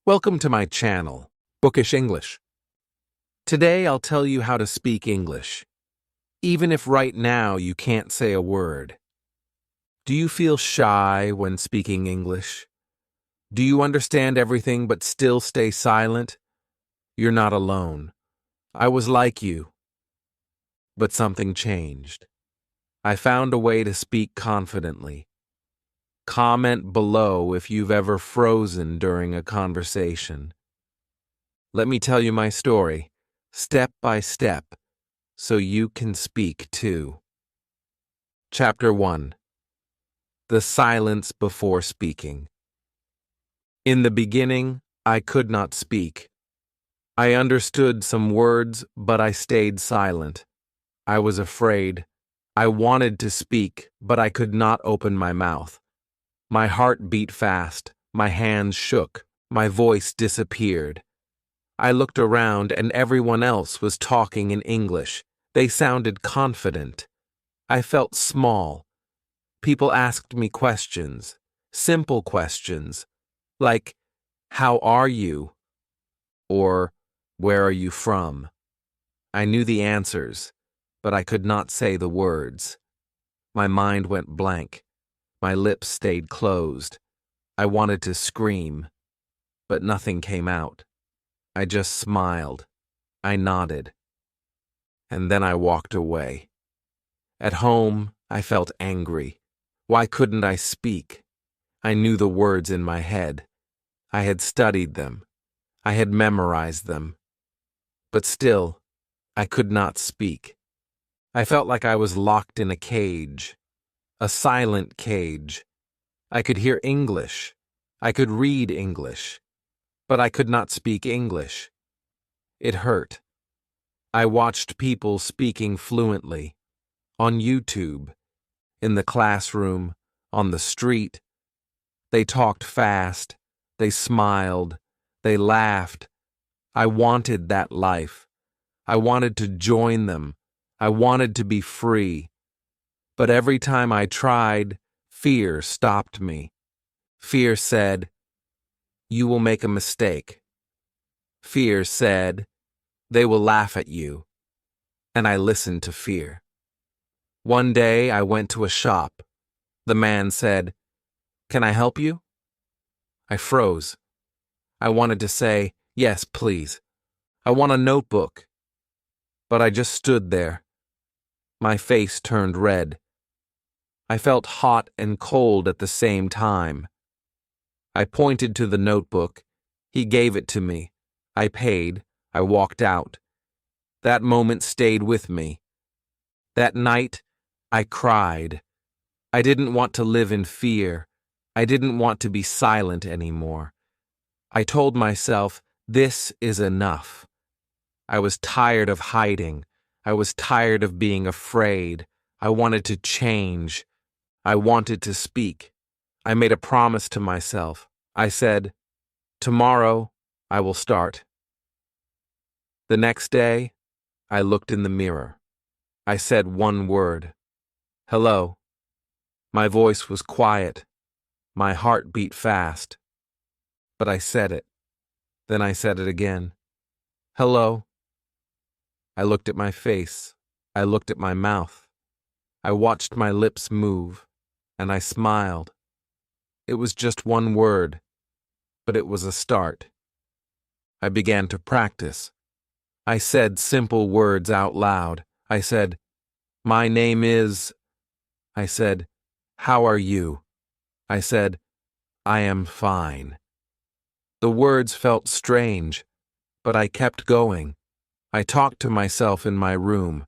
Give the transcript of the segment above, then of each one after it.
Welcome to my channel, Bookish English. Today I'll tell you how to speak English, even if right now you can't say a word. Do you feel shy when speaking English? Do you understand everything but still stay silent? You're not alone. I was like you. But something changed. I found a way to speak confidently. Comment below if you've ever frozen during a conversation. Let me tell you my story, step by step, so you can speak too. Chapter 1. The Silence Before Speaking. In the beginning, I could not speak. I understood some words, but I stayed silent. I was afraid. I wanted to speak, but I could not open my mouth. My heart beat fast, my hands shook, my voice disappeared. I looked around and everyone else was talking in English. They sounded confident. I felt small. People asked me questions, simple questions, like, "How are you?" or "Where are you from?" I knew the answers, but I could not say the words. My mind went blank. My lips stayed closed. I wanted to scream, but nothing came out. I just smiled. I nodded. And then I walked away. At home, I felt angry. Why couldn't I speak? I knew the words in my head. I had studied them. I had memorized them. But still, I could not speak. I felt like I was locked in a cage. A silent cage. I could hear English. I could read English. But I could not speak English. It hurt. I watched people speaking fluently. On YouTube, in the classroom, on the street. They talked fast. They smiled. They laughed. I wanted that life. I wanted to join them. I wanted to be free. But every time I tried, fear stopped me. Fear said, "You will make a mistake." Fear said, "They will laugh at you." And I listened to fear. One day I went to a shop. The man said, "Can I help you?" I froze. I wanted to say, "Yes, please. I want a notebook." But I just stood there. My face turned red. I felt hot and cold at the same time. I pointed to the notebook. He gave it to me. I paid. I walked out. That moment stayed with me. That night, I cried. I didn't want to live in fear. I didn't want to be silent anymore. I told myself, this is enough. I was tired of hiding. I was tired of being afraid. I wanted to change. I wanted to speak. I made a promise to myself. I said, "Tomorrow, I will start." The next day, I looked in the mirror. I said one word. "Hello." My voice was quiet. My heart beat fast. But I said it. Then I said it again. "Hello." I looked at my face. I looked at my mouth. I watched my lips move, and I smiled. It was just one word, but it was a start. I began to practice. I said simple words out loud. I said, "My name is..." I said, "How are you?" I said, "I am fine." The words felt strange, but I kept going. I talked to myself in my room.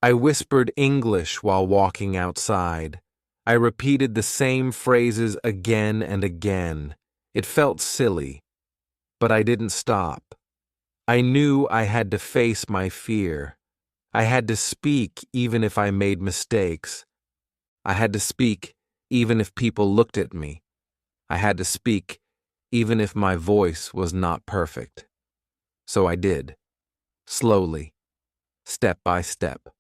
I whispered English while walking outside. I repeated the same phrases again and again. It felt silly, but I didn't stop. I knew I had to face my fear. I had to speak even if I made mistakes. I had to speak even if people looked at me. I had to speak even if my voice was not perfect. So I did, slowly, step by step.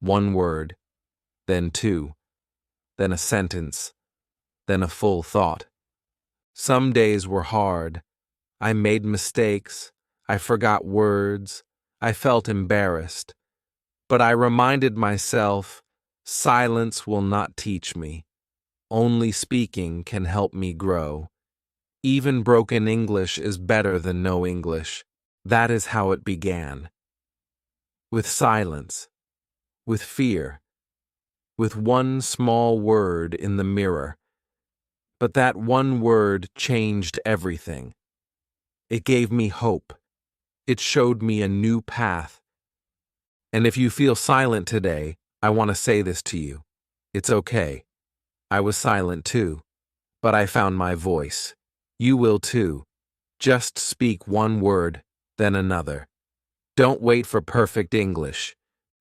One word, then two, then a sentence, then a full thought. Some days were hard. I made mistakes. I forgot words. I felt embarrassed. But I reminded myself, silence will not teach me. Only speaking can help me grow. Even broken English is better than no English. That is how it began. With silence, with fear, with one small word in the mirror. But that one word changed everything. It gave me hope. It showed me a new path. And if you feel silent today, I want to say this to you. It's okay. I was silent too, but I found my voice. You will too. Just speak one word, then another. Don't wait for perfect English.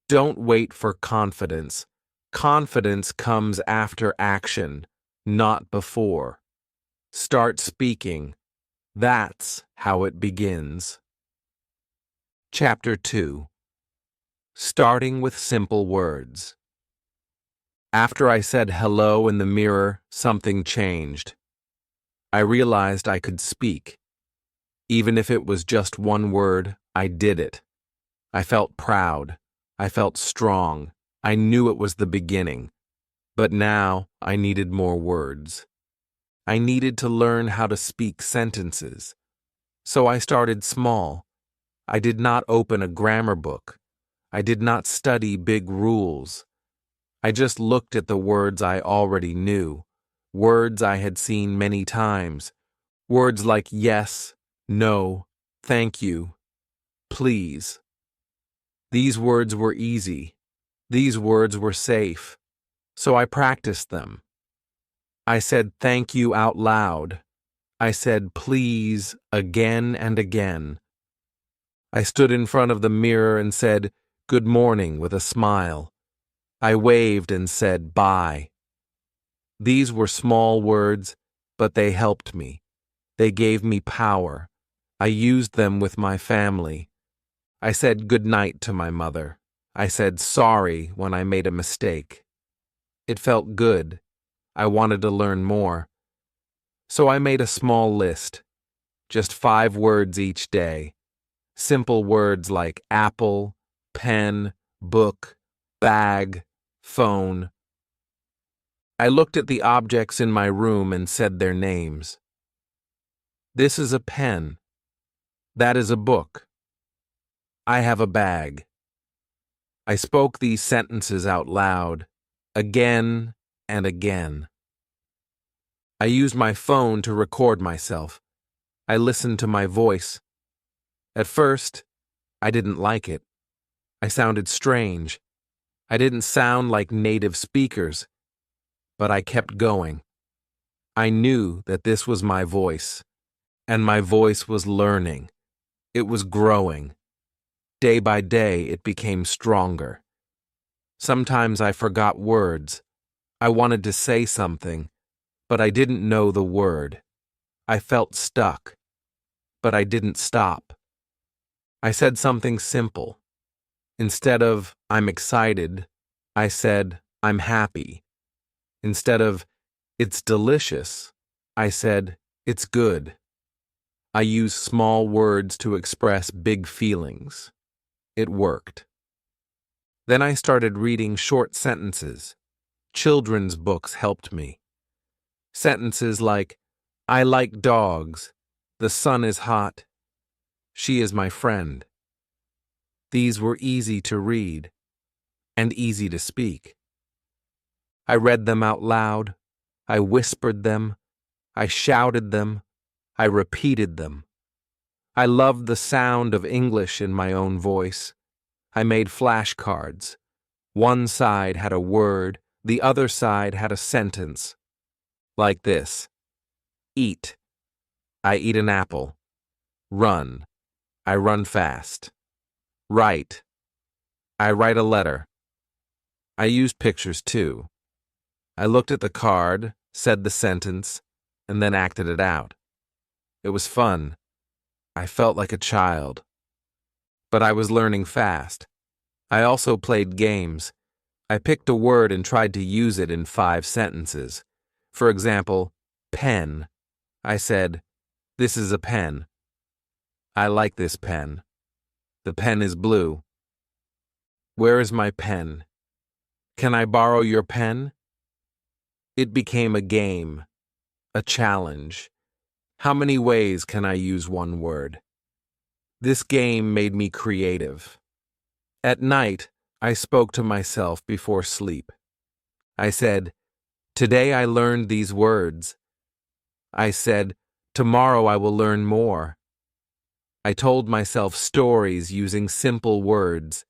Don't wait for confidence. Confidence comes after action, not before. Start speaking. That's how it begins. Chapter 2. Starting with simple words. After I said hello in the mirror, something changed. I realized I could speak. Even if it was just one word, I did it. I felt proud. I felt strong. I knew it was the beginning. But now I needed more words. I needed to learn how to speak sentences. So I started small. I did not open a grammar book. I did not study big rules. I just looked at the words I already knew, words I had seen many times, words like yes, no, thank you, please. These words were easy. These words were safe. So I practiced them. I said thank you out loud. I said please again and again. I stood in front of the mirror and said good morning with a smile. I waved and said bye. These were small words, but they helped me. They gave me power. I used them with my family. I said good night to my mother. I said sorry when I made a mistake. It felt good. I wanted to learn more. So I made a small list, just 5 words each day. Simple words like apple, pen, book, bag, phone. I looked at the objects in my room and said their names. This is a pen. That is a book. I have a bag. I spoke these sentences out loud, again and again. I used my phone to record myself. I listened to my voice. At first, I didn't like it. I sounded strange. I didn't sound like native speakers, but I kept going. I knew that this was my voice, and my voice was learning. It was growing. Day by day, it became stronger. Sometimes I forgot words. I wanted to say something, but I didn't know the word. I felt stuck, but I didn't stop. I said something simple. Instead of, I'm excited, I said, I'm happy. Instead of, it's delicious, I said, it's good. I used small words to express big feelings. It worked. Then I started reading short sentences. Children's books helped me. Sentences like, I like dogs, the sun is hot, she is my friend. These were easy to read and easy to speak. I read them out loud. I whispered them. I shouted them. I repeated them. I loved the sound of English in my own voice. I made flashcards. One side had a word, the other side had a sentence. Like this. Eat. I eat an apple. Run. I run fast. Write. I write a letter. I used pictures too. I looked at the card, said the sentence, and then acted it out. It was fun. I felt like a child. But I was learning fast. I also played games. I picked a word and tried to use it in 5 sentences. For example, pen. I said, this is a pen. I like this pen. The pen is blue. Where is my pen? Can I borrow your pen? It became a game, a challenge. How many ways can I use one word? This game made me creative. At night, I spoke to myself before sleep. I said, "Today I learned these words." I said, "Tomorrow I will learn more." I told myself stories using simple words.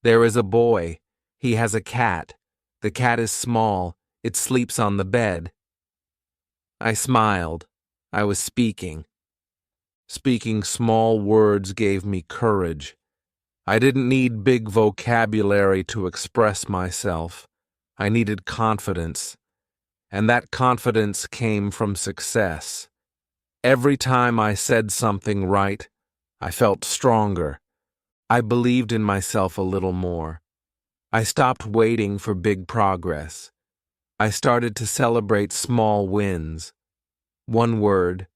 There is a boy. He has a cat. The cat is small. It sleeps on the bed. I smiled. I was speaking. Speaking small words gave me courage. I didn't need big vocabulary to express myself. I needed confidence. And that confidence came from success. Every time I said something right, I felt stronger. I believed in myself a little more. I stopped waiting for big progress. I started to celebrate small wins. One word,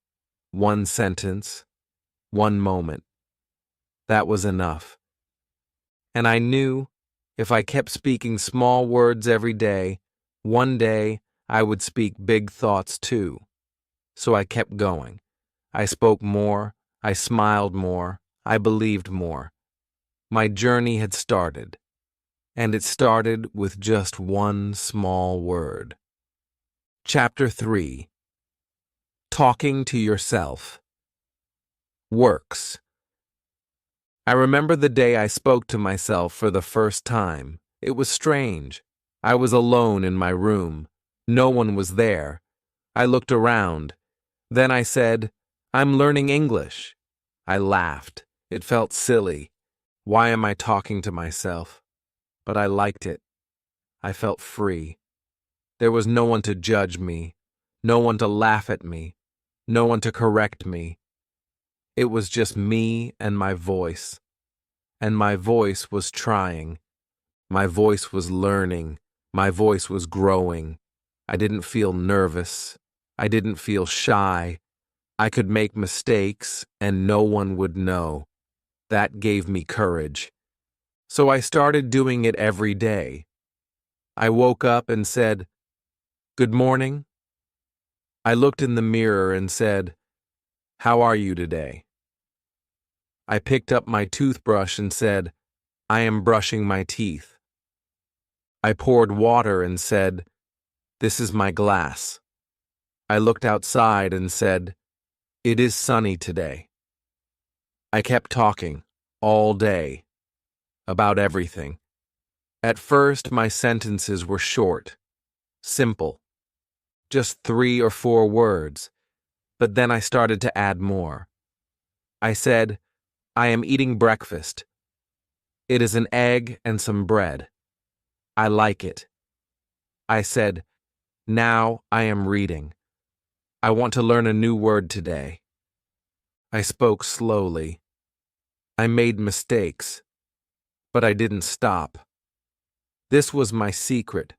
one sentence, one moment. That was enough. And I knew if I kept speaking small words every day, one day I would speak big thoughts too. So I kept going. I spoke more, I smiled more, I believed more. My journey had started, and it started with just one small word. Chapter 3. Talking to Yourself. Works. I remember the day I spoke to myself for the first time. It was strange. I was alone in my room. No one was there. I looked around. Then I said, "I'm learning English." I laughed. It felt silly. Why am I talking to myself? But I liked it. I felt free. There was no one to judge me, no one to laugh at me, no one to correct me. It was just me and my voice. And my voice was trying. My voice was learning. My voice was growing. I didn't feel nervous. I didn't feel shy. I could make mistakes and no one would know. That gave me courage. So I started doing it every day. I woke up and said, "Good morning." I looked in the mirror and said, "How are you today?" I picked up my toothbrush and said, "I am brushing my teeth." I poured water and said, "This is my glass." I looked outside and said, "It is sunny today." I kept talking all day about everything. At first, my sentences were short, simple, just 3 or 4 words, but then I started to add more. I said, "I am eating breakfast. It is an egg and some bread. I like it." I said, "Now I am reading. I want to learn a new word today." I spoke slowly. I made mistakes, but I didn't stop. This was my secret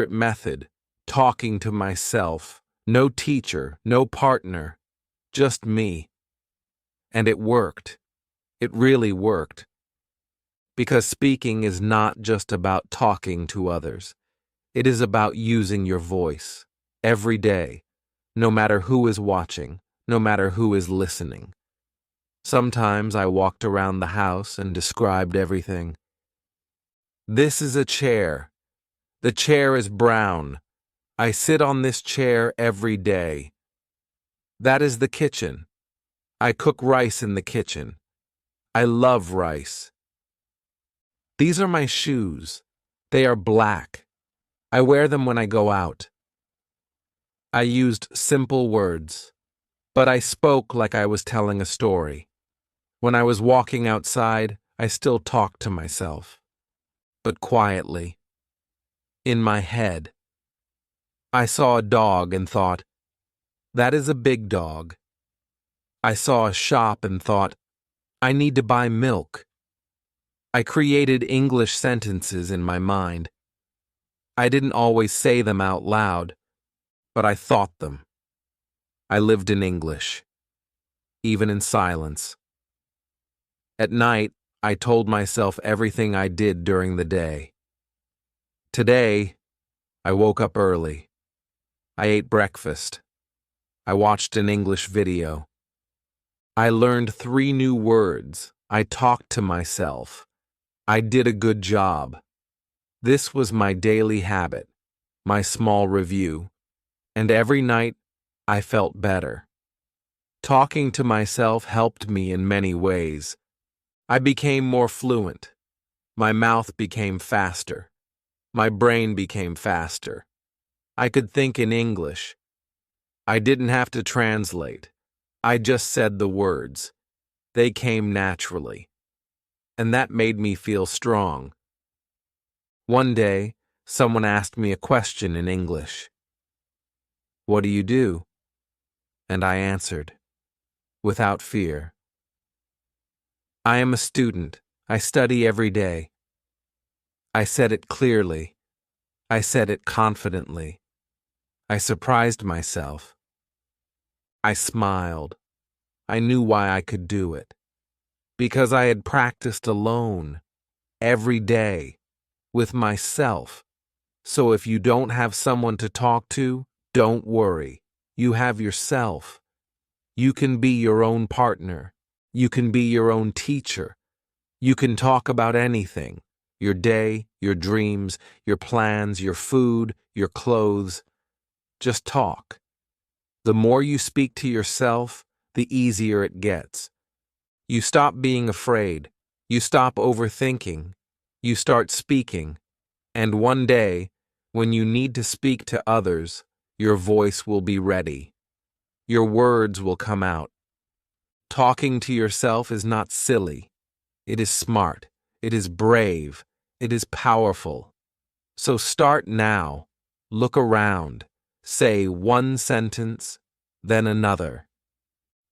method, talking to myself. No teacher, no partner, just me. And it worked. It really worked. Because speaking is not just about talking to others. It is about using your voice every day, no matter who is watching, no matter who is listening. Sometimes I walked around the house and described everything. This is a chair. The chair is brown. I sit on this chair every day. That is the kitchen. I cook rice in the kitchen. I love rice. These are my shoes. They are black. I wear them when I go out. I used simple words, but I spoke like I was telling a story. When I was walking outside, I still talked to myself, but quietly, in my head. I saw a dog and thought, "That is a big dog." I saw a shop and thought, "I need to buy milk." I created English sentences in my mind. I didn't always say them out loud, but I thought them. I lived in English. even in silence. At night, I told myself everything I did during the day. Today, I woke up early. I ate breakfast. I watched an English video. I learned 3 new words. I talked to myself. I did a good job. This was my daily habit, my small review, and every night I felt better. Talking to myself helped me in many ways. I became more fluent. My mouth became faster. My brain became faster. I could think in English. I didn't have to translate. I just said the words. They came naturally. And that made me feel strong. One day, someone asked me a question in English. "What do you do?" And I answered, without fear. "I am a student. I study every day." I said it clearly. I said it confidently. I surprised myself. I smiled. I knew why I could do it. Because I had practiced alone, every day, with myself. So if you don't have someone to talk to, don't worry. You have yourself. You can be your own partner. You can be your own teacher. You can talk about anything. Your day, your dreams, your plans, your food, your clothes. Just talk. The more you speak to yourself, the easier it gets. You stop being afraid. You stop overthinking. You start speaking. And one day, when you need to speak to others, your voice will be ready. Your words will come out. Talking to yourself is not silly. It is smart. It is brave. It is powerful. So start now. Look around. Say one sentence, then another.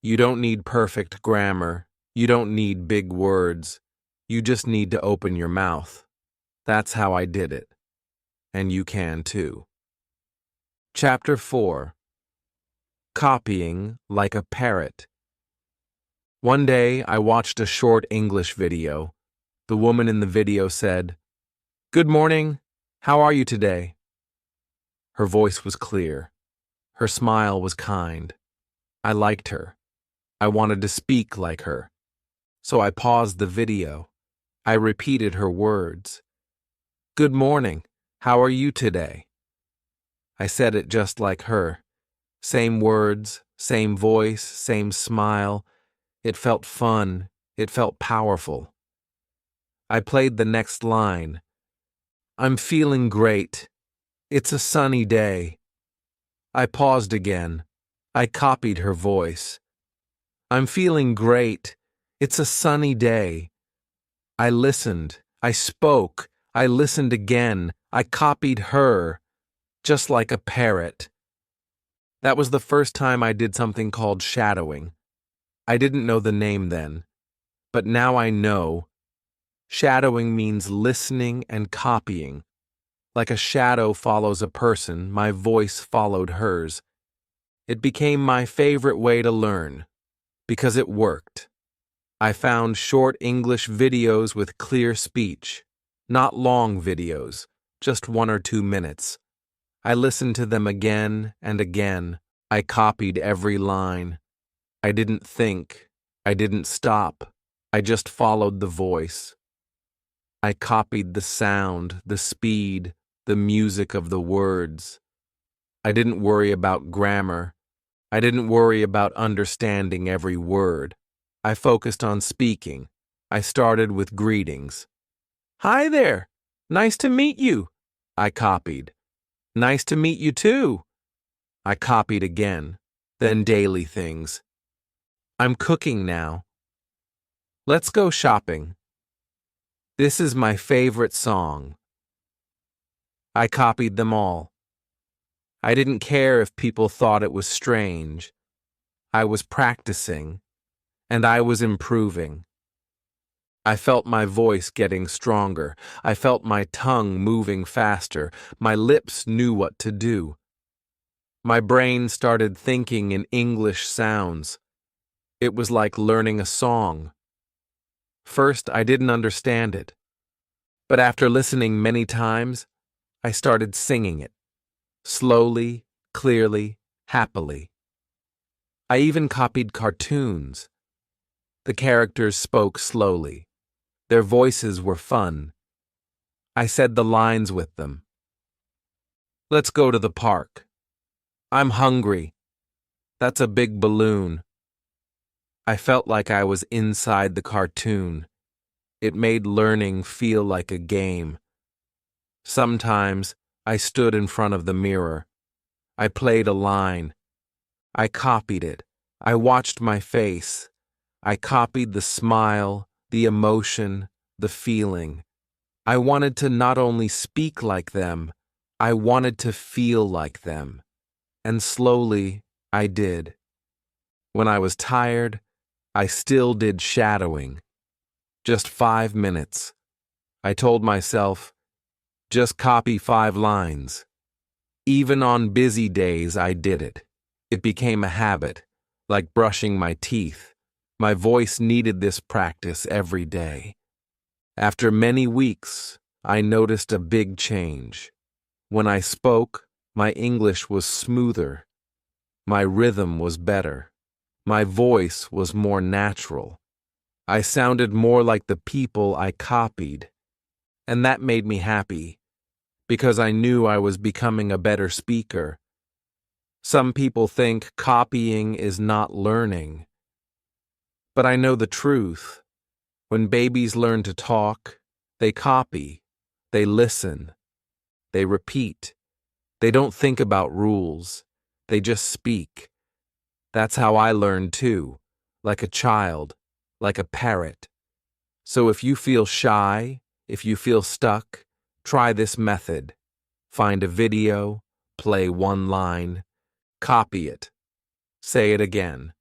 You don't need perfect grammar. You don't need big words. You just need to open your mouth. That's how I did it. And you can too. Chapter 4. Copying like a parrot. One day, I watched a short English video. The woman in the video said, "Good morning. How are you today?" Her voice was clear. Her smile was kind. I liked her. I wanted to speak like her. So I paused the video. I repeated her words. "Good morning. How are you today?" I said it just like her. Same words, same voice, same smile. It felt fun. It felt powerful. I played the next line. "I'm feeling great. It's a sunny day." I paused again. I copied her voice. "I'm feeling great. It's a sunny day." I listened. I spoke. I listened again. I copied her, just like a parrot. That was the first time I did something called shadowing. I didn't know the name then, but now I know. Shadowing means listening and copying. Like a shadow follows a person, my voice followed hers. It became my favorite way to learn, because it worked. I found short English videos with clear speech, not long videos, just 1 or 2 minutes. I listened to them again and again. I copied every line. I didn't think. I didn't stop. I just followed the voice. I copied the sound, the speed, the music of the words. I didn't worry about grammar. I didn't worry about understanding every word. I focused on speaking. I started with greetings. "Hi there. Nice to meet you." I copied. "Nice to meet you too." I copied again. Then daily things. "I'm cooking now." "Let's go shopping." "This is my favorite song." I copied them all. I didn't care if people thought it was strange. I was practicing, and I was improving. I felt my voice getting stronger. I felt my tongue moving faster. My lips knew what to do. My brain started thinking in English sounds. It was like learning a song. First, I didn't understand it, but after listening many times, I started singing it, slowly, clearly, happily. I even copied cartoons. The characters spoke slowly. Their voices were fun. I said the lines with them. Let's go to the park. I'm hungry. That's a big balloon. I felt like I was inside the cartoon. It made learning feel like a game. Sometimes I stood in front of the mirror. I played a line. I copied it. I watched my face. I copied the smile, the emotion, the feeling. I wanted to not only speak like them, I wanted to feel like them. And slowly, I did. When I was tired, I still did shadowing. Just 5 minutes. I told myself, just copy 5 lines. Even on busy days, I did it. It became a habit, like brushing my teeth. My voice needed this practice every day. After many weeks, I noticed a big change. When I spoke, my English was smoother. My rhythm was better. My voice was more natural. I sounded more like the people I copied. And that made me happy, because I knew I was becoming a better speaker. Some people think copying is not learning. But I know the truth. When babies learn to talk, they copy, they listen, they repeat. They don't think about rules. They just speak. That's how I learned too, like a child, like a parrot. So if you feel shy, if you feel stuck, try this method. Find a video, play one line, copy it. Say it again.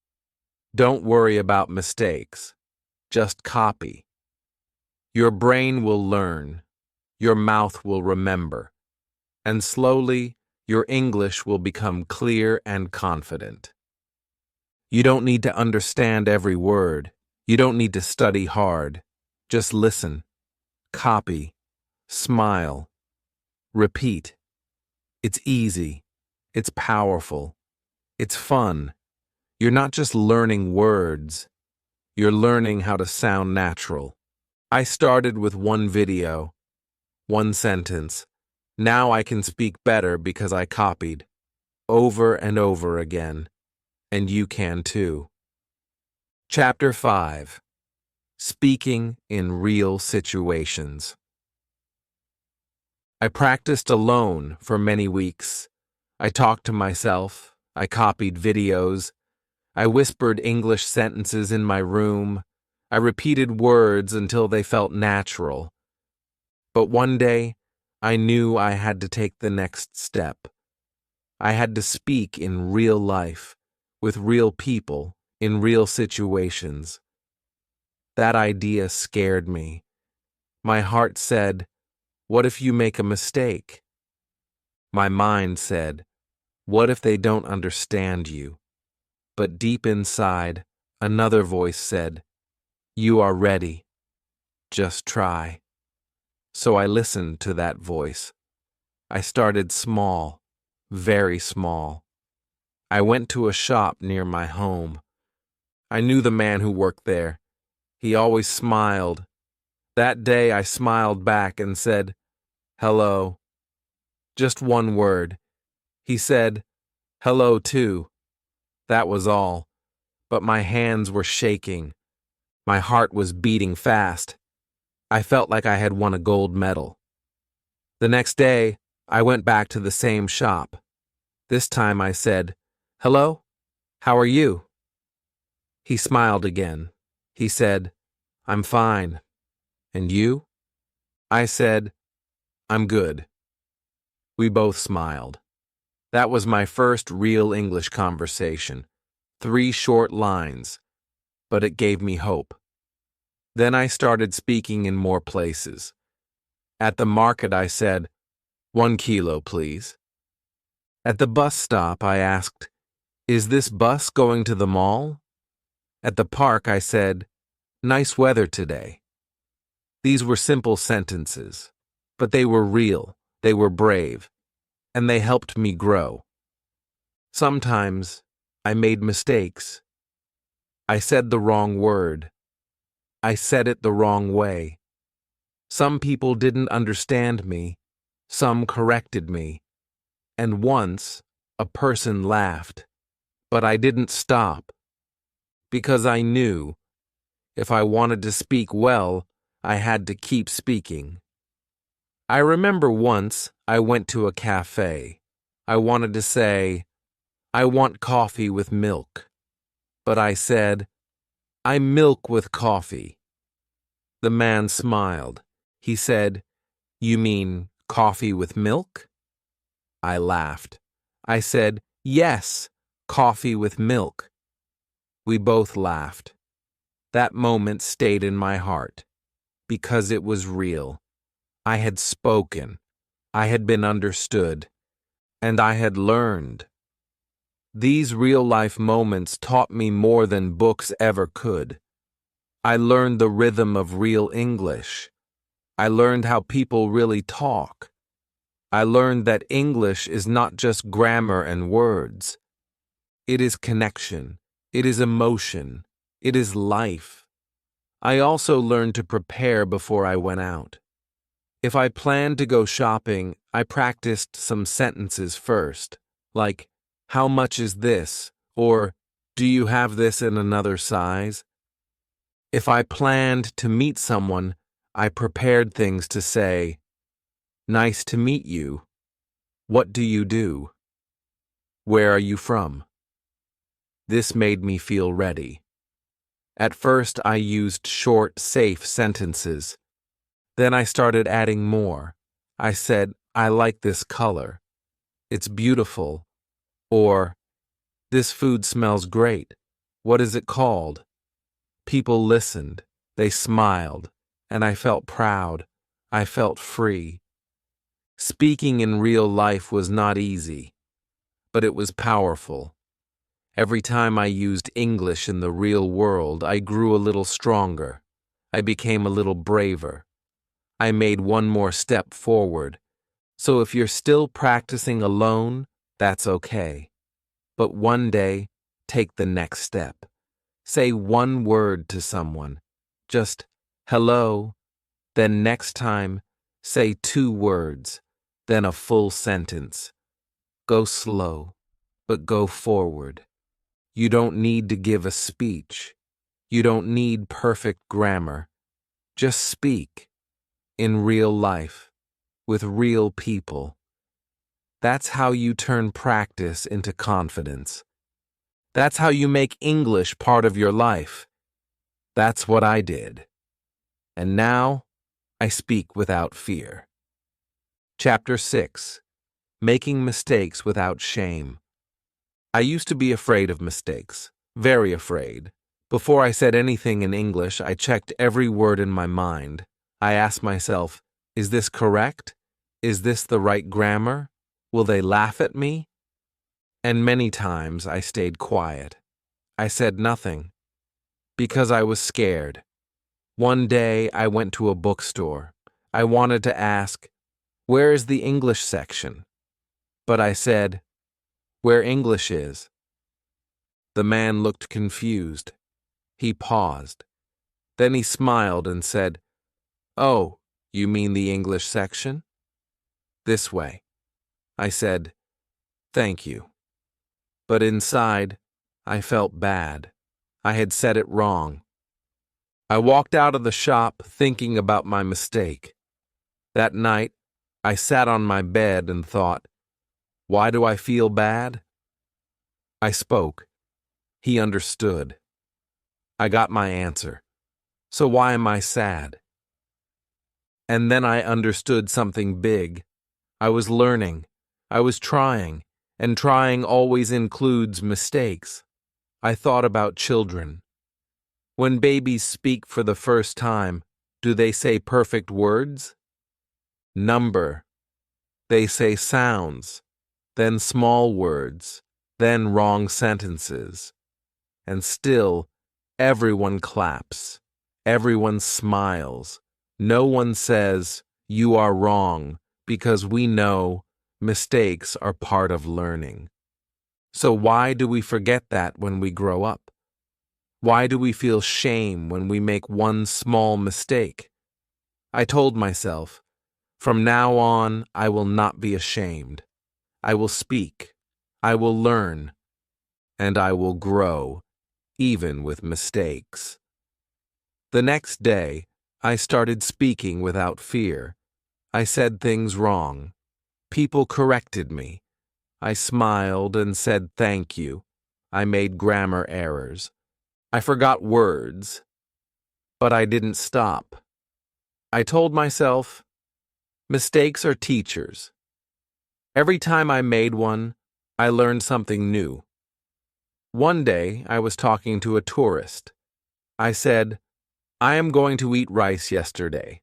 Don't worry about mistakes. Just copy. Your brain will learn. Your mouth will remember. And slowly, your English will become clear and confident. You don't need to understand every word. You don't need to study hard. Just listen, copy, smile, repeat. It's easy. It's powerful. It's fun. You're not just learning words. You're learning how to sound natural. I started with one video, one sentence. Now I can speak better because I copied, over and over again. And you can too. Chapter 5. Speaking in Real Situations. I practiced alone for many weeks. I talked to myself. I copied videos. I whispered English sentences in my room. I repeated words until they felt natural. But one day, I knew I had to take the next step. I had to speak in real life, with real people, in real situations. That idea scared me. My heart said, what if you make a mistake? My mind said, what if they don't understand you? But deep inside, another voice said, you are ready. Just try. So I listened to that voice. I started small, very small. I went to a shop near my home. I knew the man who worked there. He always smiled. That day I smiled back and said, hello. Just one word. He said, hello too. That was all. But my hands were shaking. My heart was beating fast. I felt like I had won a gold medal. The next day, I went back to the same shop. This time I said, hello, how are you? He smiled again. He said, I'm fine. And you? I said, I'm good. We both smiled. That was my first real English conversation. 3 short lines, but it gave me hope. Then I started speaking in more places. At the market I said, 1 kilo, please. At the bus stop I asked, is this bus going to the mall? At the park, I said, "Nice weather today." These were simple sentences, but they were real, they were brave, and they helped me grow. Sometimes I made mistakes. I said the wrong word. I said it the wrong way. Some people didn't understand me. Some corrected me. And once, a person laughed. But I didn't stop. Because I knew, if I wanted to speak well, I had to keep speaking. I remember once I went to a cafe. I wanted to say, "I want coffee with milk." But I said, "I milk with coffee." The man smiled. He said, "You mean coffee with milk?" I laughed. I said, "Yes, coffee with milk." We both laughed. That moment stayed in my heart, because it was real. I had spoken, I had been understood, and I had learned. These real-life moments taught me more than books ever could. I learned the rhythm of real English. I learned how people really talk. I learned that English is not just grammar and words. It is connection. It is emotion. It is life. I also learned to prepare before I went out. If I planned to go shopping, I practiced some sentences first, like, "How much is this?" or "Do you have this in another size?" If I planned to meet someone, I prepared things to say, "Nice to meet you. What do you do? Where are you from?" This made me feel ready. At first, I used short, safe sentences. Then I started adding more. I said, "I like this color. It's beautiful." Or, "This food smells great. What is it called?" People listened. They smiled. And I felt proud. I felt free. Speaking in real life was not easy, but it was powerful. Every time I used English in the real world, I grew a little stronger. I became a little braver. I made one more step forward. So if you're still practicing alone, that's okay. But one day, take the next step. Say one word to someone. Just, "Hello." Then next time, say 2 words. Then a full sentence. Go slow, but go forward. You don't need to give a speech. You don't need perfect grammar. Just speak. In real life. With real people. That's how you turn practice into confidence. That's how you make English part of your life. That's what I did. And now, I speak without fear. Chapter 6. Making mistakes without shame. I used to be afraid of mistakes. Very afraid. Before I said anything in English, I checked every word in my mind. I asked myself, is this correct? Is this the right grammar? Will they laugh at me? And many times I stayed quiet. I said nothing. Because I was scared. One day I went to a bookstore. I wanted to ask, "Where is the English section?" But I said, "Where English is." The man looked confused. He paused. Then he smiled and said, "Oh, you mean the English section?" "This way." I said, "Thank you." But inside, I felt bad. I had said it wrong. I walked out of the shop thinking about my mistake. That night, I sat on my bed and thought, why do I feel bad? I spoke. He understood. I got my answer. So why am I sad? And then I understood something big. I was learning. I was trying. And trying always includes mistakes. I thought about children. When babies speak for the first time, do they say perfect words? Number. They say sounds, then small words, then wrong sentences. And still, Everyone claps. Everyone smiles. No one says, "You are wrong," because we know mistakes are part of learning. So why do we forget that when we grow up? Why do we feel shame when we make one small mistake? I told myself, from now on, I will not be ashamed. I will speak. I will learn. And I will grow, even with mistakes. The next day, I started speaking without fear. I said things wrong. People corrected me. I smiled and said thank you. I made grammar errors. I forgot words. But I didn't stop. I told myself, mistakes are teachers. Every time I made one, I learned something new. One day, I was talking to a tourist. I said, "I am going to eat rice yesterday."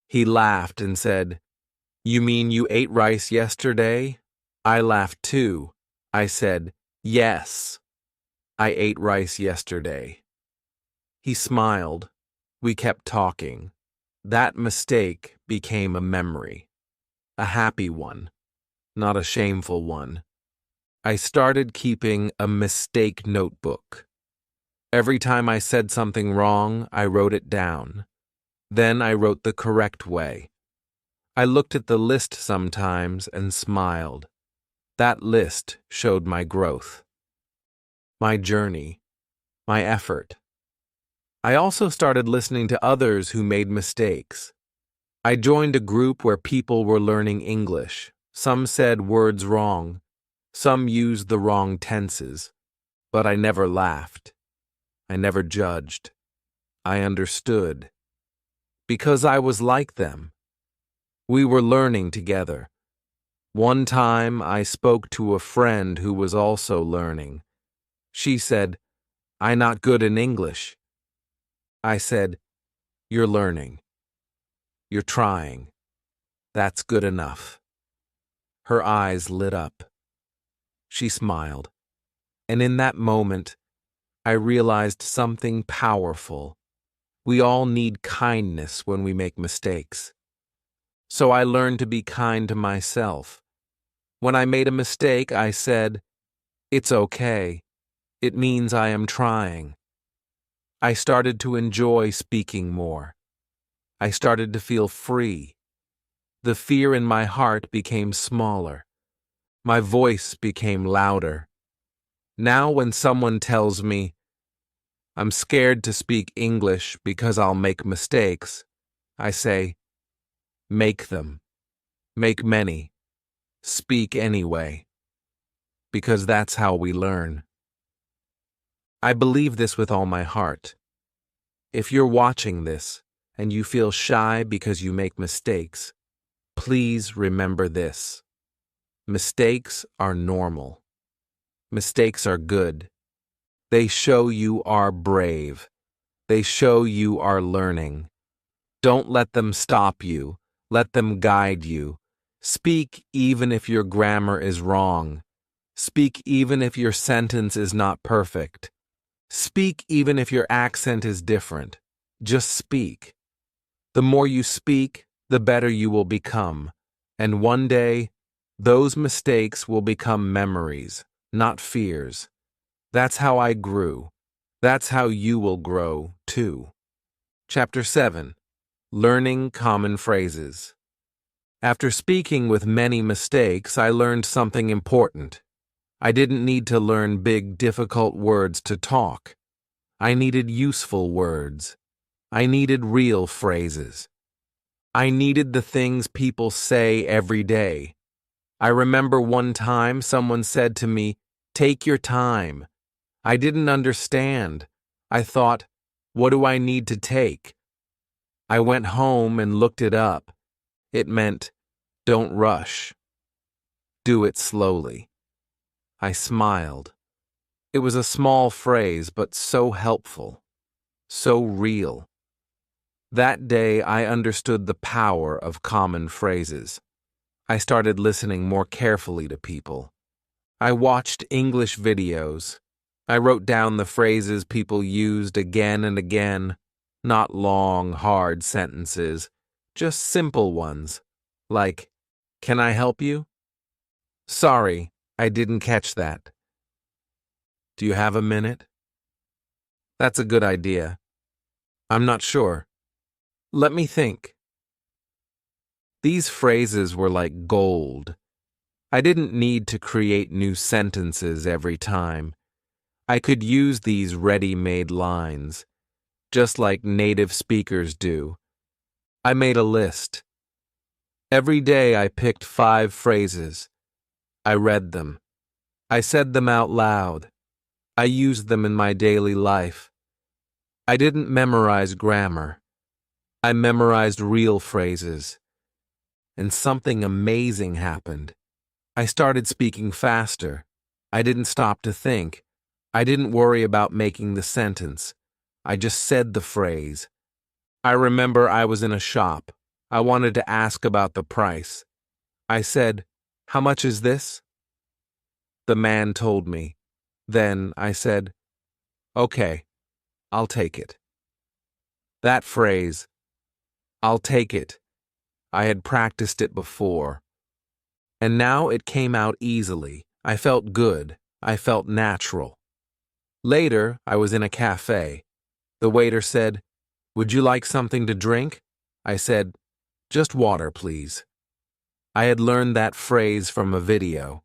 He laughed and said, "You mean you ate rice yesterday?" I laughed too. I said, "Yes, I ate rice yesterday." He smiled. We kept talking. That mistake became a memory. A happy one, not a shameful one. I started keeping a mistake notebook. Every time I said something wrong, I wrote it down. Then I wrote the correct way. I looked at the list sometimes and smiled. That list showed my growth, my journey, my effort. I also started listening to others who made mistakes. I joined a group where people were learning English. Some said words wrong. Some used the wrong tenses. But I never laughed. I never judged. I understood. Because I was like them. We were learning together. One time I spoke to a friend who was also learning. She said, "I'm not good in English." I said, "You're learning. You're trying. That's good enough." Her eyes lit up. She smiled. And in that moment, I realized something powerful. We all need kindness when we make mistakes. So I learned to be kind to myself. When I made a mistake, I said, "It's okay. It means I am trying." I started to enjoy speaking more. I started to feel free. The fear in my heart became smaller. My voice became louder. Now when someone tells me, "I'm scared to speak English because I'll make mistakes," I say, "Make them. Make many. Speak anyway." Because that's how we learn. I believe this with all my heart. If you're watching this and you feel shy because you make mistakes, please remember this. Mistakes are normal. Mistakes are good. They show you are brave. They show you are learning. Don't let them stop you. Let them guide you. Speak even if your grammar is wrong. Speak even if your sentence is not perfect. Speak even if your accent is different. Just speak. The more you speak, the better you will become. And one day, those mistakes will become memories, not fears. That's how I grew. That's how you will grow, too. Chapter 7. Learning Common Phrases. After speaking with many mistakes, I learned something important. I didn't need to learn big, difficult words to talk. I needed useful words. I needed real phrases. I needed the things people say every day. I remember one time someone said to me, "Take your time." I didn't understand. I thought, what do I need to take? I went home and looked it up. It meant, don't rush. Do it slowly. I smiled. It was a small phrase, but so helpful, so real. That day, I understood the power of common phrases. I started listening more carefully to people. I watched English videos. I wrote down the phrases people used again and again, not long, hard sentences, just simple ones, like, "Can I help you?" "Sorry, I didn't catch that." "Do you have a minute?" "That's a good idea." "I'm not sure. Let me think." These phrases were like gold. I didn't need to create new sentences every time. I could use these ready-made lines, just like native speakers do. I made a list. Every day I picked 5 phrases. I read them. I said them out loud. I used them in my daily life. I didn't memorize grammar. I memorized real phrases. And something amazing happened. I started speaking faster. I didn't stop to think. I didn't worry about making the sentence. I just said the phrase. I remember I was in a shop. I wanted to ask about the price. I said, "How much is this?" The man told me. Then I said, "Okay, I'll take it." That phrase, "I'll take it," I had practiced it before. And now it came out easily. I felt good. I felt natural. Later, I was in a cafe. The waiter said, "Would you like something to drink?" I said, "Just water, please." I had learned that phrase from a video.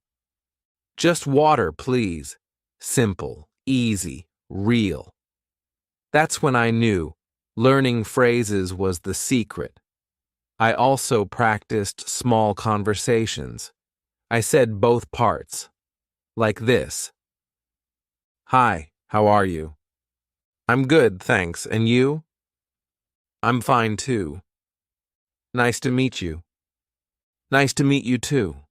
Just water, please. Simple, easy, real. That's when I knew learning phrases was the secret. I also practiced small conversations. I said both parts, like this. "Hi, how are you?" "I'm good, thanks. And you?" "I'm fine too." "Nice to meet you." "Nice to meet you too."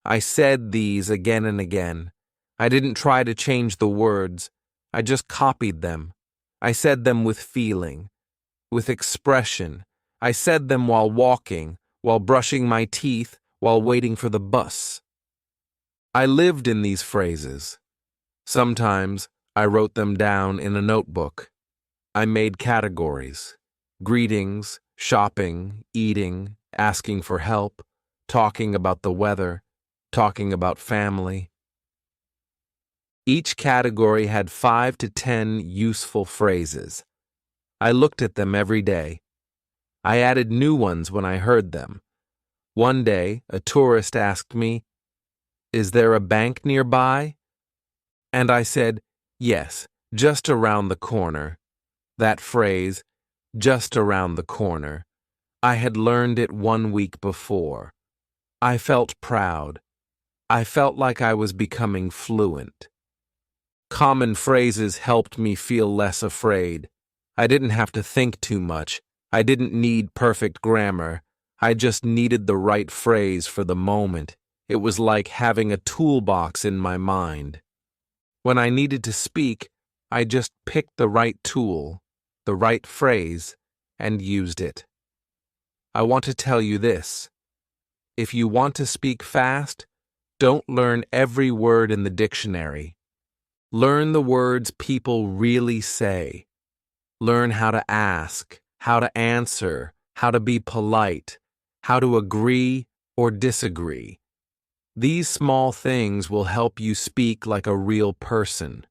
I said these again and again. I didn't try to change the words. I just copied them. I said them with feeling, with expression. I said them while walking, while brushing my teeth, while waiting for the bus. I lived in these phrases. Sometimes I wrote them down in a notebook. I made categories: greetings, shopping, eating, asking for help, talking about the weather, talking about family. Each category had 5 to 10 useful phrases. I looked at them every day. I added new ones when I heard them. One day, a tourist asked me, "Is there a bank nearby?" And I said, "Yes, just around the corner." That phrase, "just around the corner," I had learned it 1 week before. I felt proud. I felt like I was becoming fluent. Common phrases helped me feel less afraid. I didn't have to think too much. I didn't need perfect grammar. I just needed the right phrase for the moment. It was like having a toolbox in my mind. When I needed to speak, I just picked the right tool, the right phrase, and used it. I want to tell you this. If you want to speak fast, don't learn every word in the dictionary. Learn the words people really say. Learn how to ask, how to answer, how to be polite, how to agree or disagree. These small things will help you speak like a real person.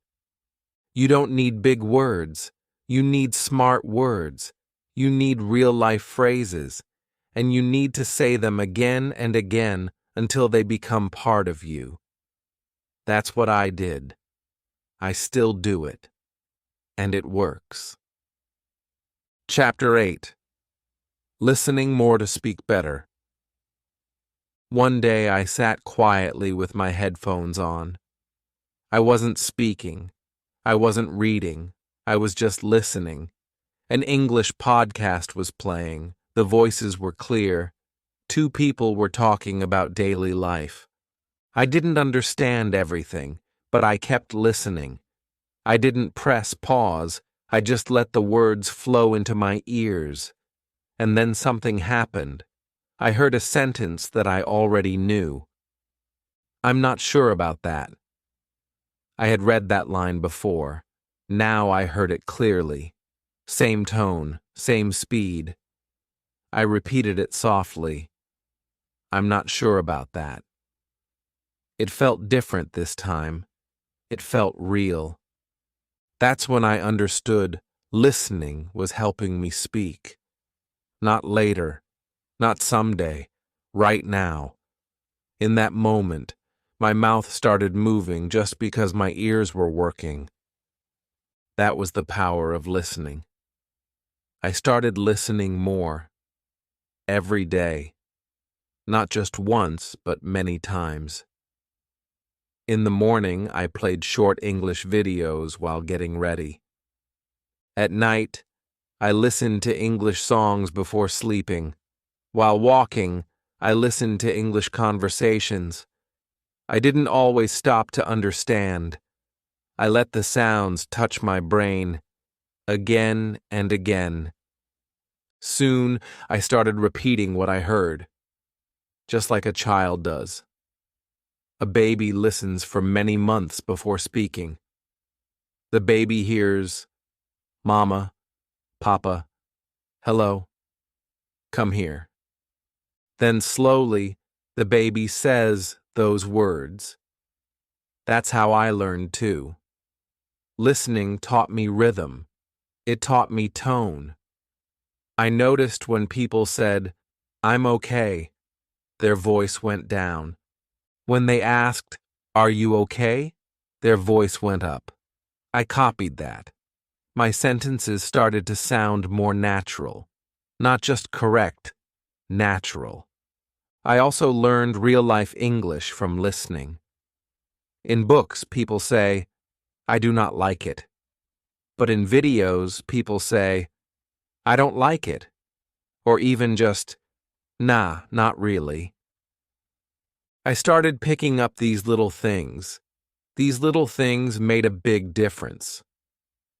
You don't need big words. You need smart words. You need real-life phrases. And you need to say them again and again until they become part of you. That's what I did. I still do it. And it works. Chapter 8. Listening more to speak better. One day I sat quietly with my headphones on. I wasn't speaking. I wasn't reading. I was just listening. An English podcast was playing. The voices were clear. 2 people were talking about daily life. I didn't understand everything, but I kept listening. I didn't press pause. I just let the words flow into my ears. And then something happened. I heard a sentence that I already knew. "I'm not sure about that." I had read that line before. Now I heard it clearly. Same tone, same speed. I repeated it softly. I'm not sure about that. It felt different this time. It felt real. That's when I understood listening was helping me speak. Not later, not someday, right now. In that moment, my mouth started moving just because my ears were working. That was the power of listening. I started listening more. Every day. Not just once, but many times. In the morning, I played short English videos while getting ready. At night, I listened to English songs before sleeping. While walking, I listened to English conversations. I didn't always stop to understand. I let the sounds touch my brain, again and again. Soon, I started repeating what I heard, just like a child does. A baby listens for many months before speaking. The baby hears, Mama, Papa, hello, come here. Then slowly, the baby says those words. That's how I learned too. Listening taught me rhythm. It taught me tone. I noticed when people said, I'm okay, their voice went down. When they asked, Are you okay? Their voice went up. I copied that. My sentences started to sound more natural. Not just correct, natural. I also learned real-life English from listening. In books, people say, I do not like it. But in videos, people say, I don't like it. Or even just, nah, not really. I started picking up these little things. These little things made a big difference.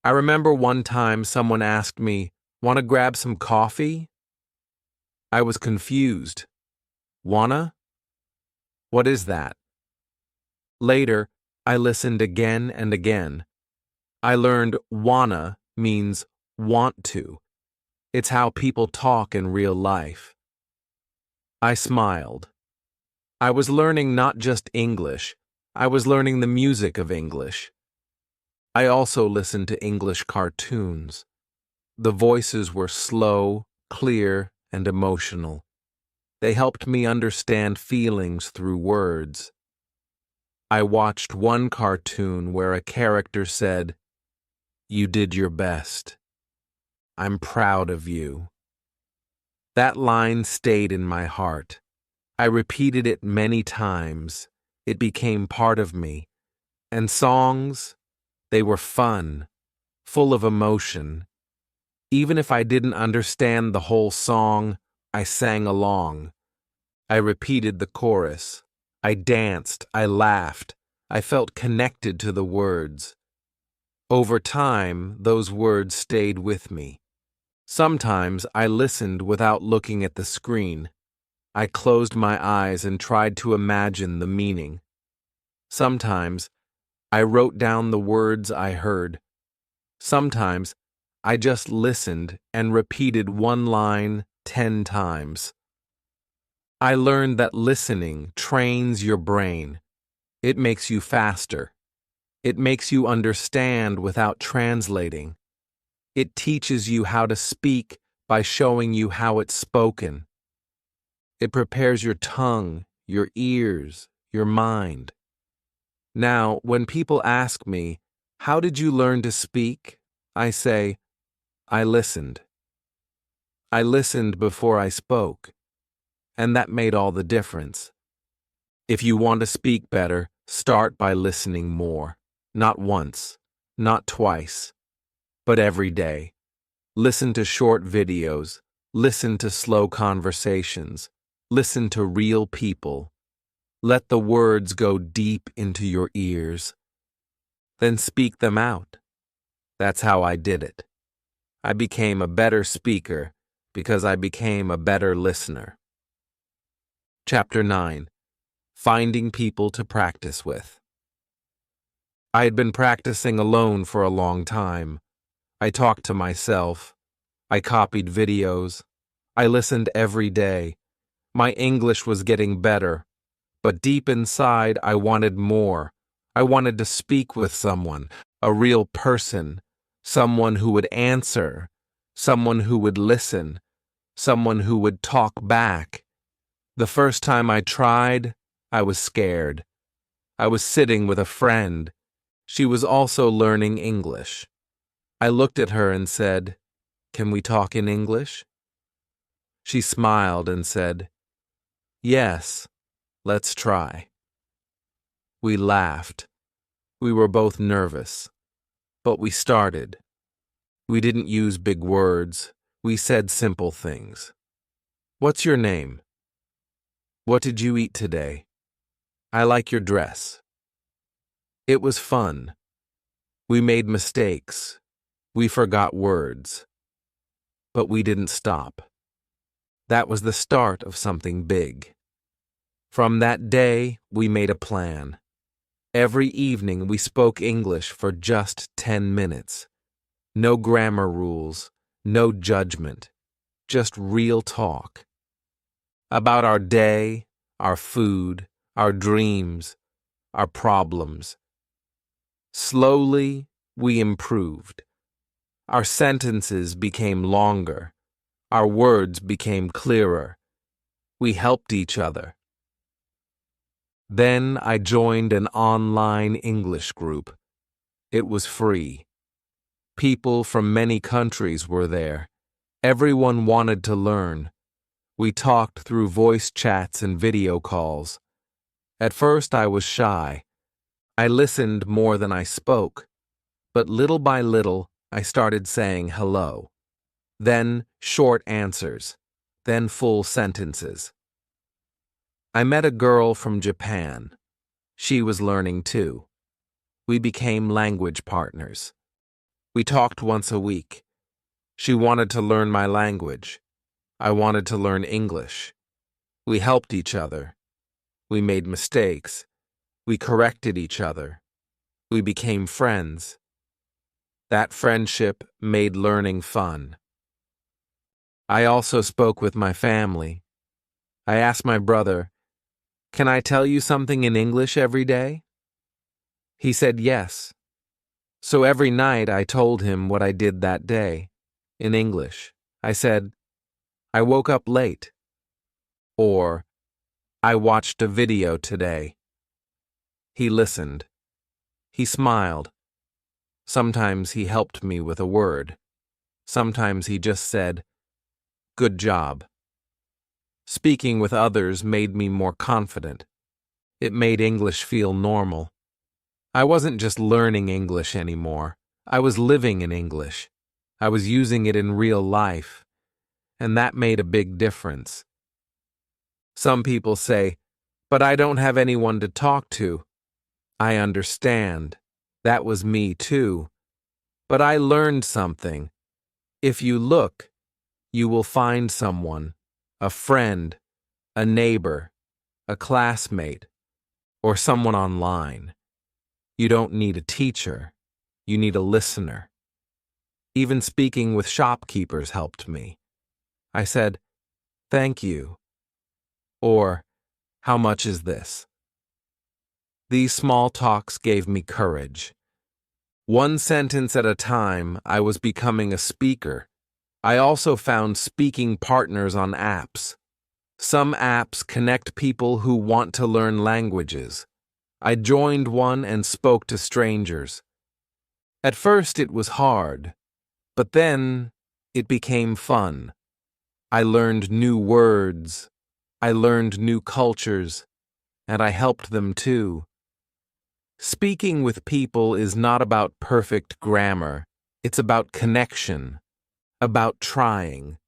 I remember one time someone asked me, "Want to grab some coffee?" I was confused. Wanna? What is that? Later, I listened again and again. I learned wanna means want to. It's how people talk in real life. I smiled. I was learning not just English, I was learning the music of English. I also listened to English cartoons. The voices were slow, clear, and emotional. They helped me understand feelings through words. I watched one cartoon where a character said, "You did your best. I'm proud of you." That line stayed in my heart. I repeated it many times. It became part of me. And songs, they were fun, full of emotion. Even if I didn't understand the whole song, I sang along. I repeated the chorus. I danced, I laughed. I felt connected to the words. Over time, those words stayed with me. Sometimes I listened without looking at the screen. I closed my eyes and tried to imagine the meaning. Sometimes I wrote down the words I heard. Sometimes I just listened and repeated one line 10 times. I learned that listening trains your brain. It makes you faster. It makes you understand without translating. It teaches you how to speak by showing you how it's spoken. It prepares your tongue, your ears, your mind. Now, when people ask me, "How did you learn to speak?" I say, "I listened." I listened before I spoke, and that made all the difference. If you want to speak better, start by listening more. Not once, not twice, but every day. Listen to short videos. Listen to slow conversations. Listen to real people. Let the words go deep into your ears. Then speak them out. That's how I did it. I became a better speaker because I became a better listener. Chapter 9. Finding people to practice with. I had been practicing alone for a long time. I talked to myself. I copied videos. I listened every day. My English was getting better, but deep inside I wanted more. I wanted to speak with someone, a real person, someone who would answer, someone who would listen, someone who would talk back. The first time I tried, I was scared. I was sitting with a friend. She was also learning English. I looked at her and said, "Can we talk in English?" She smiled and said, "Yes, let's try." We laughed. We were both nervous, but we started. We didn't use big words. We said simple things. "What's your name? What did you eat today? I like your dress." It was fun. We made mistakes. We forgot words. But we didn't stop. That was the start of something big. From that day, we made a plan. Every evening, we spoke English for just 10 minutes. No grammar rules, no judgment, just real talk. About our day, our food, our dreams, our problems. Slowly, we improved. Our sentences became longer. Our words became clearer. We helped each other. Then I joined an online English group. It was free. People from many countries were there. Everyone wanted to learn. We talked through voice chats and video calls. At first I was shy. I listened more than I spoke. But little by little, I started saying hello. Then short answers. Then full sentences. I met a girl from Japan. She was learning too. We became language partners. We talked once a week. She wanted to learn my language. I wanted to learn English. We helped each other. We made mistakes. We corrected each other. We became friends. That friendship made learning fun. I also spoke with my family. I asked my brother, "Can I tell you something in English every day?" He said yes. So every night I told him what I did that day, in English. I said, "I woke up late." Or, "I watched a video today." He listened. He smiled. Sometimes he helped me with a word. Sometimes he just said, "Good job." Speaking with others made me more confident. It made English feel normal. I wasn't just learning English anymore. I was living in English. I was using it in real life, and that made a big difference. Some people say, "But I don't have anyone to talk to." I understand. That was me too. But I learned something. If you look, you will find someone, a friend, a neighbor, a classmate, or someone online. You don't need a teacher. You need a listener. Even speaking with shopkeepers helped me. I said, "Thank you." Or, "How much is this?" These small talks gave me courage. One sentence at a time, I was becoming a speaker. I also found speaking partners on apps. Some apps connect people who want to learn languages. I joined one and spoke to strangers. At first it was hard, but then it became fun. I learned new words. I learned new cultures, and I helped them too. Speaking with people is not about perfect grammar. It's about connection, about trying,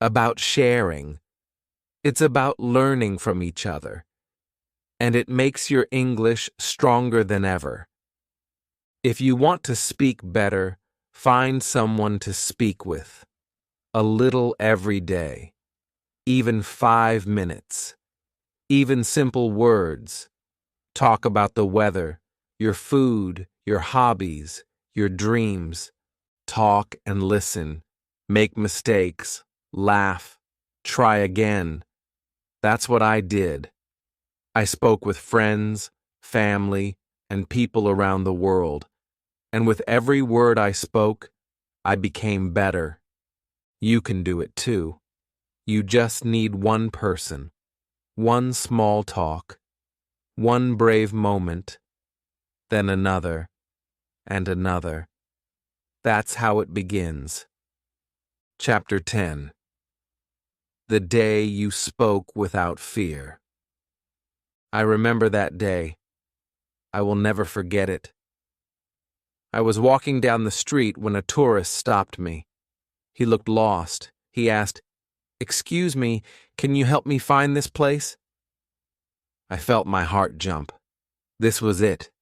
about sharing. It's about learning from each other. And it makes your English stronger than ever. If you want to speak better, find someone to speak with. A little every day. Even 5 minutes. Even simple words. Talk about the weather. your food, your hobbies, your dreams. Talk and listen, make mistakes, laugh, try again. That's what I did. I spoke with friends, family, and people around the world, and with every word I spoke, I became better. You can do it too. You just need one person, one small talk, one brave moment, then another, and another. That's how it begins. Chapter 10. The day you spoke without fear. I remember that day. I will never forget it. I was walking down the street when a tourist stopped me. He looked lost. He asked, "Excuse me, can you help me find this place?" I felt my heart jump. This was it.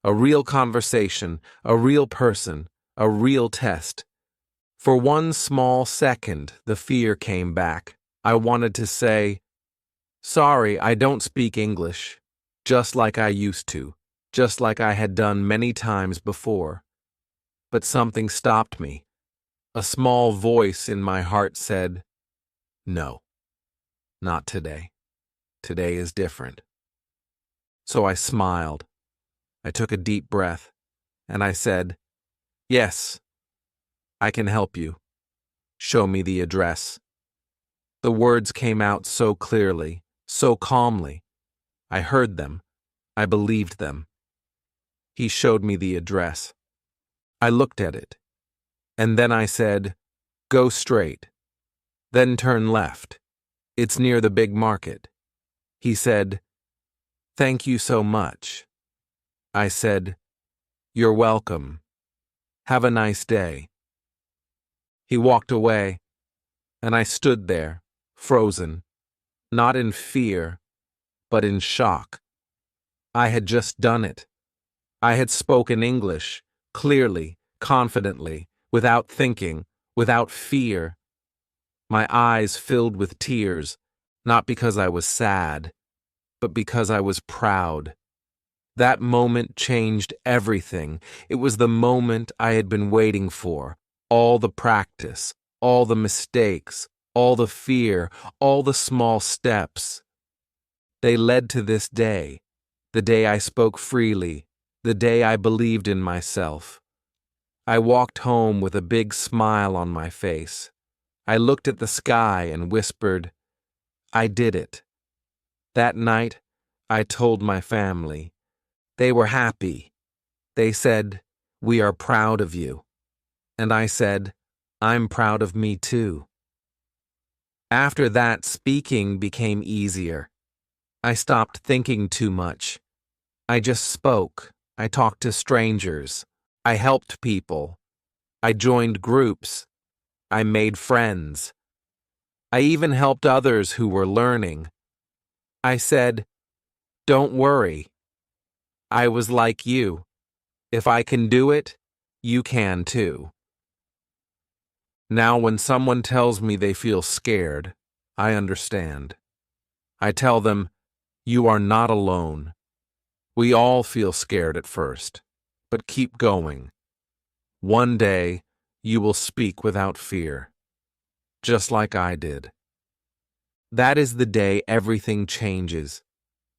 A real conversation, a real person, a real test. For one small second, the fear came back. I wanted to say, "Sorry, I don't speak English," just like I used to, just like I had done many times before. But something stopped me. A small voice in my heart said, "No, not today. Today is different." So I smiled. I took a deep breath, and I said, "Yes, I can help you. Show me the address." The words came out so clearly, so calmly. I heard them. I believed them. He showed me the address. I looked at it, and then I said, "Go straight, then turn left. It's near the big market." He said, "Thank you so much." I said, "You're welcome. Have a nice day." He walked away, and I stood there, frozen, not in fear, but in shock. I had just done it. I had spoken English, clearly, confidently, without thinking, without fear. My eyes filled with tears, not because I was sad, but because I was proud. That moment changed everything. It was the moment I had been waiting for. All the practice, all the mistakes, all the fear, all the small steps. They led to this day, the day I spoke freely, the day I believed in myself. I walked home with a big smile on my face. I looked at the sky and whispered, "I did it." That night, I told my family. They were happy. They said, "We are proud of you." And I said, "I'm proud of me too." After that, speaking became easier. I stopped thinking too much. I just spoke. I talked to strangers. I helped people. I joined groups. I made friends. I even helped others who were learning. I said, "Don't worry. I was like you. If I can do it, you can too." Now when someone tells me they feel scared, I understand. I tell them, "You are not alone. We all feel scared at first, but keep going. One day, you will speak without fear, just like I did." That is the day everything changes.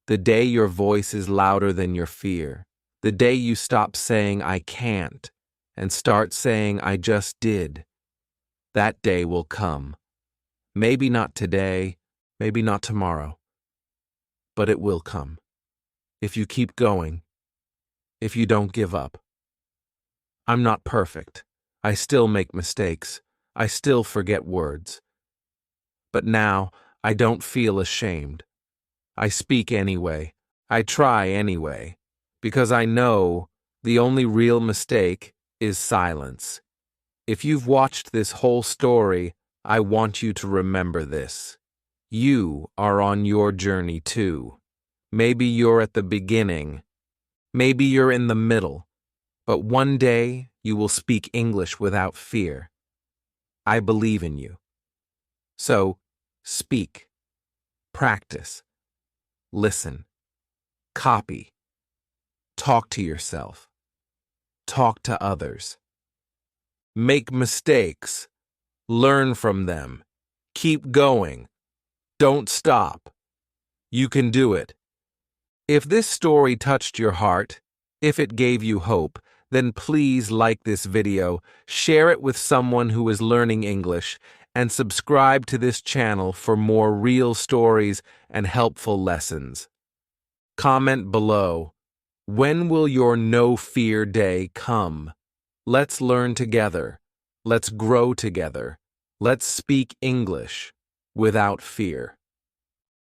The day your voice is louder than your fear. The day you stop saying, "I can't," and start saying, "I just did." That day will come. Maybe not today, maybe not tomorrow, but it will come. If you keep going, if you don't give up. I'm not perfect. I still make mistakes. I still forget words. But now, I don't feel ashamed. I speak anyway. I try anyway. Because I know the only real mistake is silence. If you've watched this whole story, I want you to remember this. You are on your journey too. Maybe you're at the beginning. Maybe you're in the middle. But one day you will speak English without fear. I believe in you. So, speak, practice, listen, copy, Talk to yourself. Talk to others. Make mistakes. Learn from them. Keep going. Don't stop. You can do it. If this story touched your heart, if it gave you hope, then please like this video, share it with someone who is learning English, and subscribe to this channel for more real stories and helpful lessons. Comment below, when will your no fear day come? Let's learn together. Let's grow together. Let's speak English without fear.